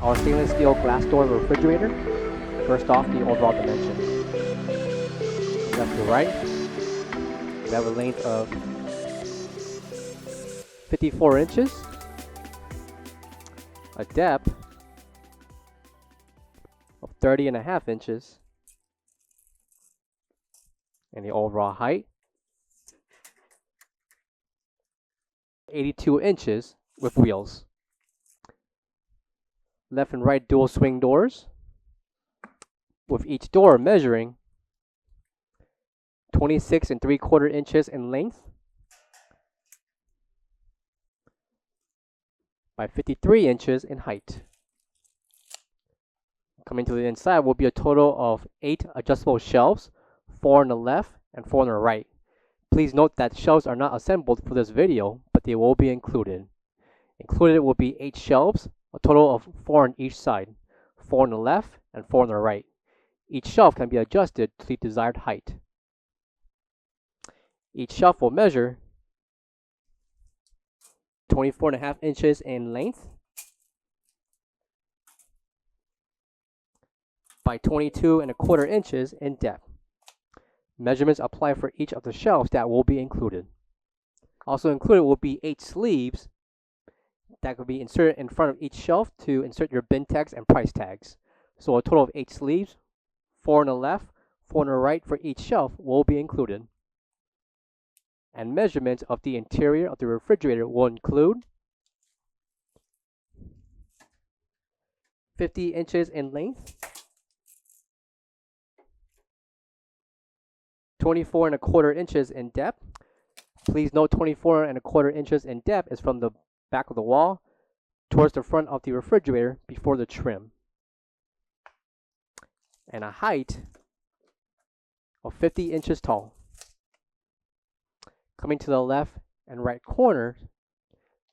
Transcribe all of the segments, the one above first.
our stainless steel glass door refrigerator. First off, the overall dimensions. Left to right, we have a length of 54 inches, a depth of 30.5 inches, and the overall height 82 inches with wheels. Left and right dual swing doors, with each door measuring 26 3/4 inches in length by 53 inches in height. Coming to the inside will be a total of 8 adjustable shelves, 4 on the left and 4 on the right. Please note that shelves are not assembled for this video, but they will be included. Included will be 8 shelves, a total of 4 on each side, 4 on the left and 4 on the right. Each shelf can be adjusted to the desired height. Each shelf will measure 24.5 inches in length by 22.25 inches in depth. Measurements apply for each of the shelves that will be included. Also included will be 8 sleeves that could be inserted in front of each shelf to insert your bin tags and price tags. So a total of 8 sleeves, 4 on the left, 4 on the right for each shelf will be included. And measurements of the interior of the refrigerator will include 50 inches in length, 24.25 inches in depth. Please note 24.25 inches in depth is from the back of the wall towards the front of the refrigerator before the trim. And a height of 50 inches tall. Coming to the left and right corner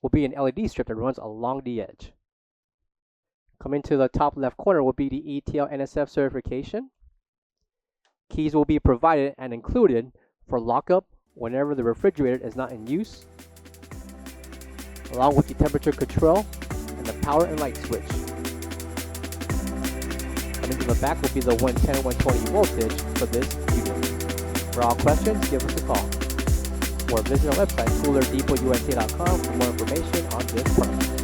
will be an LED strip that runs along the edge. Coming to the top left corner will be the ETL NSF certification. Keys will be provided and included for lockup whenever the refrigerator is not in use, along with the temperature control and the power and light switch. Coming to the back will be the 110/120 voltage for this unit. For all questions, give us a call or visit our website coolerdepotUSA.com for more information on this product.